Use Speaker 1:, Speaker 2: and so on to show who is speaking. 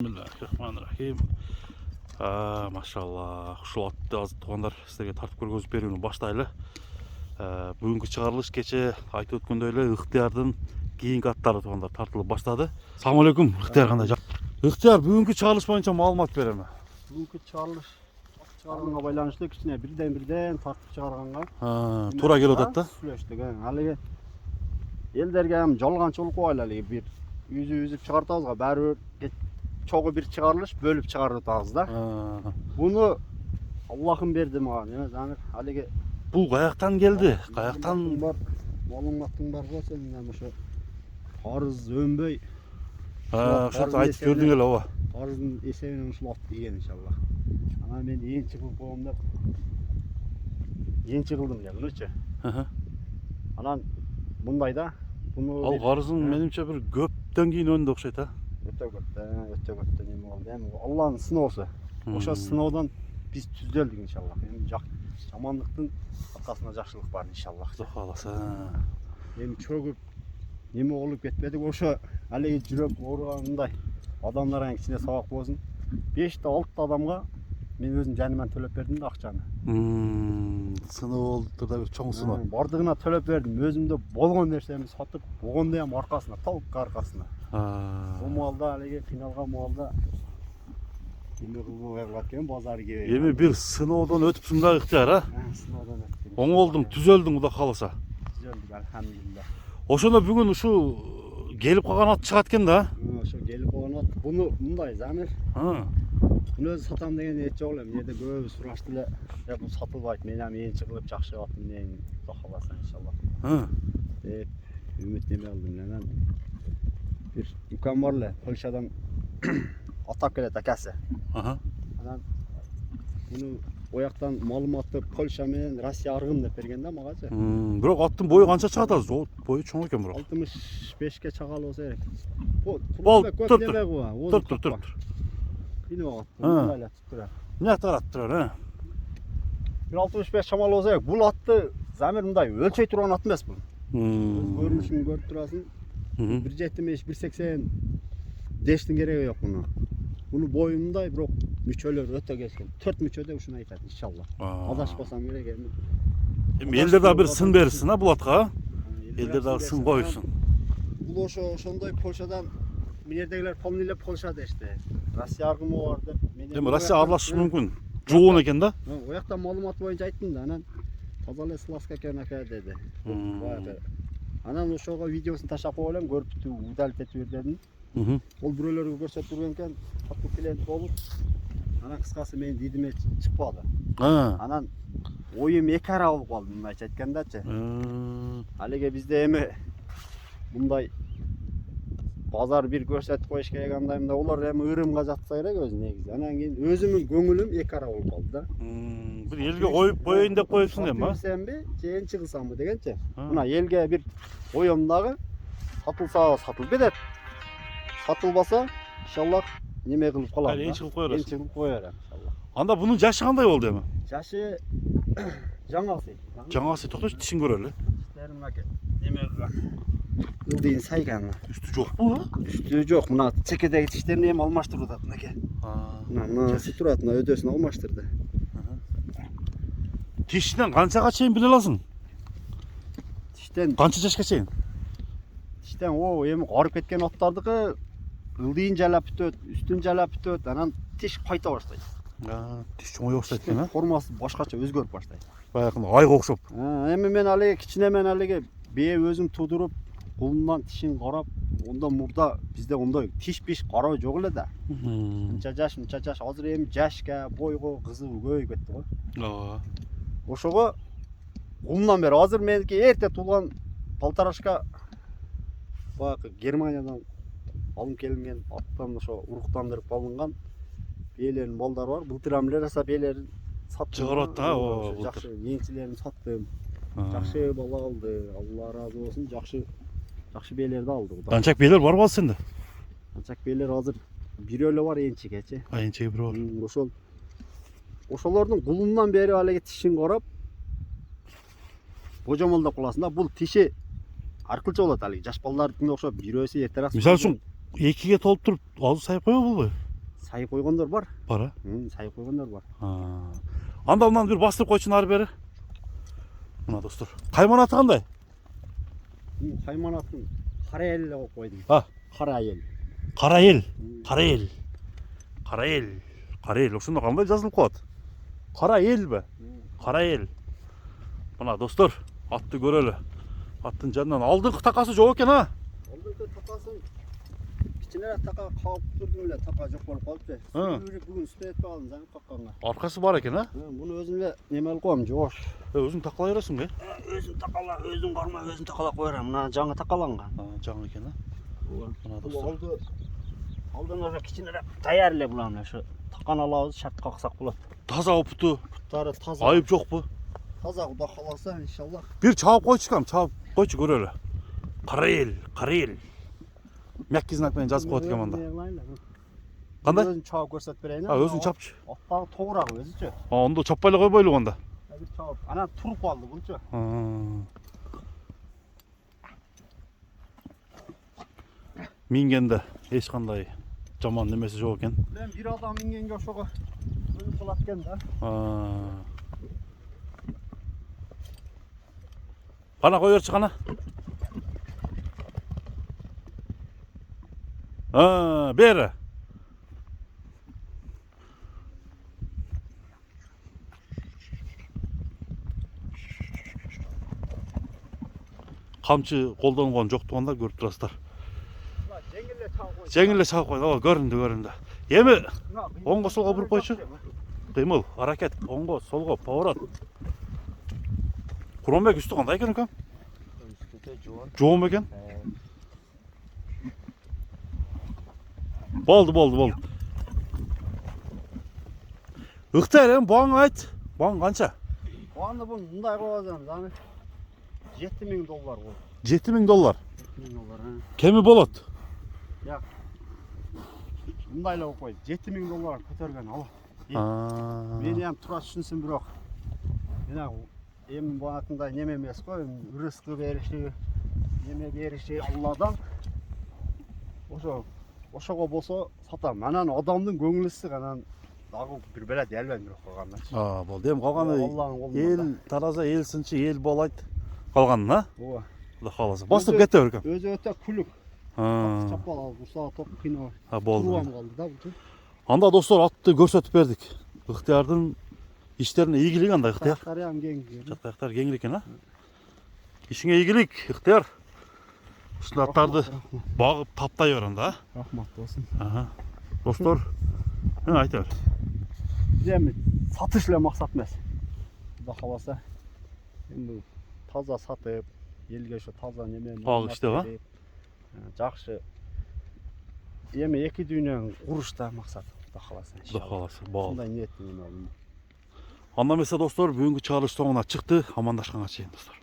Speaker 1: Bismillahirrahmanirrahim. Maşallah. Şu atты azı туғандар сіздерге тартып көргізіп беруін баштайлы. Бүгінгі шығарылыш кеше айтып өткенде эле Ыхтиярдын кийинки аттары туғандар тартылып баштады. Assalamu алейкум, Ыхтияр кандай? Ыхтияр, бүгінгі шығарылыш боюнча маалымат береме?
Speaker 2: Бүгінгі шығарылышқа байланышлы кичине бирден тартып чыгарганга
Speaker 1: туура келип атат да.
Speaker 2: Сүйлөштүк. Алиги элдерге жалганчылык кылып алалы бир үзүп чыгартабызга баары бир çoğu bir çıkarılış bölüp çıkarırız da. Bunu Allah'ım verdi bana. Yani haligi
Speaker 1: bu kayaktan geldi. Kayaktan
Speaker 2: var. Malummatın var da senin yani şu Parız Önbey.
Speaker 1: Şu ayıp gördün hele o.
Speaker 2: Parızın esevinin şu attı yiyen inşallah. Ana ben yiyen çıkıp boğumda yiyen çıkıldım ya bunu çe. Anan bunday da bunu
Speaker 1: al Parızın menimçe bir göpten keyin önde okşayt ha.
Speaker 2: Öte götte neme oldu hem Allah'ın sınavı. Oşa sınavdan biz tüzdeldik inşallah. Yani jamanlıktın arkasında жақшылық var inşallah.
Speaker 1: Xudo xolasa.
Speaker 2: Hem çok neme olup ketmedik oşa haligi жүрөк ооруганындай adamların içine sabak bolsun. 5-6 adamga men özüm janımdan төлөп бердим да акчаны.
Speaker 1: Сыноо болду да bir чоң сыноо.
Speaker 2: Бардыгына төлөп бердим. Өзүмдө болгон нерсемди сатып, болгондо hem аркасына, толук аркасына. Bu malda haligi kıyналган malda endi kılmaya bakayım bazar gibi.
Speaker 1: Эми bir сыноодон өтүпсүң да Ыхтияр ha?
Speaker 2: Sınavdan öttüm.
Speaker 1: Оңолдуң, түзөлдүң Кудай кааласа.
Speaker 2: Düzeldik elhamdülillah.
Speaker 1: Ошондо бүгүн ушу келип калган ат чыгат экен да.
Speaker 2: Şu gelip olan at. Bunu bunday Zamir. Bunu öz satam degen et jok elem. Yerde көп surashты эле. Ya bu satılbayt. Men ham endi чыгылып жакшы atım men Kuday kalasa inşallah. Dep ümitleme aldım lan. Bir ukam var la Polşadan atak kelet akası. Anan bunu oyaktan malumatты Polşa менен Россия аргын деп берген да магачы.
Speaker 1: Бирок аттын бою канча чыгат азыр? Бою чоң экен бирок.
Speaker 2: 65ке чагалы болса керек.
Speaker 1: Тур.
Speaker 2: Yine o attı. Böyle tutturar.
Speaker 1: Ne attırır?
Speaker 2: Bir 65 şamalı olsa gerek. Bu attı Zamir bunday ölçey turan at emas bu. Görünüşünü görüp turasın. 1.75 1.80 deştin gereği yok bunu. Bunu boyunday bırak müçöler öte geçken. 4 müçöde uşuna aytadi inşallah. Adaşpasam gerek endi.
Speaker 1: Elde de bir sın verirsin ha bu atka. Elde de sın koysun.
Speaker 2: Bu oşonday Polşadan Minerdegiler pomniyle Polşa'da işte. Rusya argımı vardı.
Speaker 1: Değil Rusya arlaşışı mümkün. Çoğun eken da.
Speaker 2: O yakta malumat boyunca ayttım da anan Tazalı Slaska kenaka dedi. Anan oşoga videosunu taşap koyalım görüptü udalit etip dedim. Ol biroylorgo көрсөтүп жүргөнкен татып клиент болуп анан кыскасы мен дидиме чыкпады. Анан оюм эки ара болуп калды мындайча айткандачы. Алиге бизде эми мындай Pazar bir görsетip koyuş gerek andayımda olар hem ırımga жатса керек өзү негизи. Анан кийин өзүмүн көңүлүм эки ара болуп калды да.
Speaker 1: Bir elge koyup koyayın dep koyupsun demi ha?
Speaker 2: Сенби, жеген чыгылсамбы дегенчи. Мына элге bir коем дагы сатылса сатылып кетет. Сатылбаса иншаллах неме кылып калам да.
Speaker 1: En çıkıp koyarız.
Speaker 2: En çıkıp koyarım inşallah.
Speaker 1: Anda bunun yaşı kanday oldu demi?
Speaker 2: Yaşı жаңасы.
Speaker 1: Жаңасы to'xtash tishing ko'rali.
Speaker 2: Dişlerim bak. Neme bak. Kıldığın saygan.
Speaker 1: Üstü yok bu ha?
Speaker 2: Üstü yok. Buna çekirdek dişlerini hem almaştırdı atındaki. Buna süturatına ödösünü almaştırdı.
Speaker 1: Dişten kançaga çeyin bile lazım.
Speaker 2: Dişten
Speaker 1: Kança yaşka çeyin?
Speaker 2: Dişten o hem qarıp ketken atlardığı ıldığın jalap bütöt, üstün jalap bütöt, anan diş qayta başlaydı.
Speaker 1: Diş çoğuya okşaydı değil mi?
Speaker 2: Forması başkaça özgörüp başlaydı.
Speaker 1: Bayakında ayga okşap.
Speaker 2: Hem men alege kichine men alege beye özüm tudurup kolundan tişin qarap, onda murda bizde onda tiş qarao jok эле da. Mınça jaş hazır hem jaşka, boygo, kızıl көйүп ketdi go. Ошого колундан бери азыр меники эрте туулган полторашка баягы Германиядан алып келинген аттан ошо уруктандырып алынган бээлердин балдары бар. Былтыр эле жаса бээлерин саттым.
Speaker 1: Чыгарат да о.
Speaker 2: Жакшы энчилерин саттым. Жакшы бала алды. Алла разы болсун. Жакшы бээлерди алды.
Speaker 1: Канчак бээлер бар бол сенде?
Speaker 2: Канчак бээлер азыр бирөө бар энчигечи.
Speaker 1: Энчиге бирөө бар.
Speaker 2: Ошолордун кулундан бери алеге тишин карап божомолдоп каласың да. Бул тиши аркылча болот алеге. Жаш балдардыкына окшоп бирөөсү эртерээк.
Speaker 1: Мисалы үчүн 2'ye толуп туруп азыр сайып коюу болбойбу?
Speaker 2: Сайы койгондор бар.
Speaker 1: Бар,
Speaker 2: Сайы койгондор бар.
Speaker 1: Анда мынаны бир бастырып койчун ары бери. Мына достор. Кайманаты кандай?
Speaker 2: Кайманаттын кара эл коюп койдум. Кара эл.
Speaker 1: Кара эл. Кара эл. Кара эл. Кара эл. Ошондо кандай жазылып коет? Кара элби? Кара эл. Мына достор, атты көрөлү. Аттын жанынан алдыңкы такасы жок экен, а?
Speaker 2: Алдыңкы такасын кичинерээк така калып турдум эле, така жок болуп калыпты. Бүгүн үстүнө этпей калдым, жаңы какканга.
Speaker 1: Аркасы бар экен, а?
Speaker 2: Муну өзүм эле неме кылып коем, жоош.
Speaker 1: Өзүң такалай бересиң бе?
Speaker 2: Өзүм такала, өзүм кармай, өзүм такалап кое берем. Мына жаңы такаланган.
Speaker 1: Жаңы экен, а? Мына
Speaker 2: Бул
Speaker 1: достор.
Speaker 2: алдын эле кичинерээк даяр эле буланы ошо таканы алабыз, шарт каксак болот.
Speaker 1: Таза опуту.
Speaker 2: Буттары таза.
Speaker 1: Айып жокпу?
Speaker 2: Таза Кудай кааласа, иншаллах.
Speaker 1: Бир чаап койчу кам, чаап койчу көрөлү. Кара эл, кара эл. Мяккий знак менен жазып коет экен мында. Кандай?
Speaker 2: Өзүн чаап көрсөтүп берейин.
Speaker 1: Өзүң чапчы.
Speaker 2: Аттагы тогурак өзүчү.
Speaker 1: Ондо чаппай эле койбойлу анда.
Speaker 2: Бир чаап. Анан туруп калды булчу.
Speaker 1: Мингенде эч кандай жаман немеси жок экен.
Speaker 2: Мен бир адам мингенге ошого өлүп калат экен да.
Speaker 1: Кана кой берчи кана. Бери. Камчы колдонгон жок туганда көрүп турасыздар.
Speaker 2: Жеңил эле чаап кой.
Speaker 1: Жеңил эле чаап кой. Көрүндү. Эми оңго солго буруп койчу. Кыймыл, аракет, оңго, солго, поворот. Куронбек үстү кандай экен укам? Жоон экен. Болду. Ыктар эми баң айт. Баң канча?
Speaker 2: Аны бул мындай коюп атам, заны $7000 болду.
Speaker 1: $7000.
Speaker 2: $7000.
Speaker 1: Кеми болот?
Speaker 2: Жак. Мындай эле коюп кой. $7000 көтөргөн ал. Мени ham тура түшүнсүн бирок. Мына эми буатындай неме эмес го, рызкы бериши, неме бериши Алладан. Ошого болсо сатам. Анан адамдын көңүлү ысык, анан дагы бир беле делбем бирок калганда.
Speaker 1: Болду. Эми калганы
Speaker 2: Алланын
Speaker 1: эл тараза, эл сынчы, эл болайт. Калганын, а?
Speaker 2: Ооба.
Speaker 1: Кудай кааласа. Басып кете бер укам.
Speaker 2: Өзү өтө күлүк. Чапал алып урсага топ кыйнап.
Speaker 1: Болду.
Speaker 2: Турбам калды да бул.
Speaker 1: Анда достор атты көрсөтүп бердик. Ыктыярдын иштерине ийгилик анда ыктыяр.
Speaker 2: Таяктары ham кең.
Speaker 1: Жактаяктар кеңир экен, а? Ишиңе ийгилик, ыктыяр. Ушул аттарды багып таптай бер анда, а?
Speaker 2: Рахмат болсун.
Speaker 1: Достор, айта бер.
Speaker 2: Эми сатыш эле максат эмес. Кудай кааласа. Эми таза сатып, элге ошо таза неме.
Speaker 1: Баг иштеп, а?
Speaker 2: Жакшы. Эми эки дүйнөнү куруш да максат. Кудай кааласа.
Speaker 1: Кудай кааласа, болду.
Speaker 2: Ушундай ниетим менен.
Speaker 1: Анда эмесе достор, бүгүнкү чыгарылыш соңуна чыкты. Амандашканга чейин достор.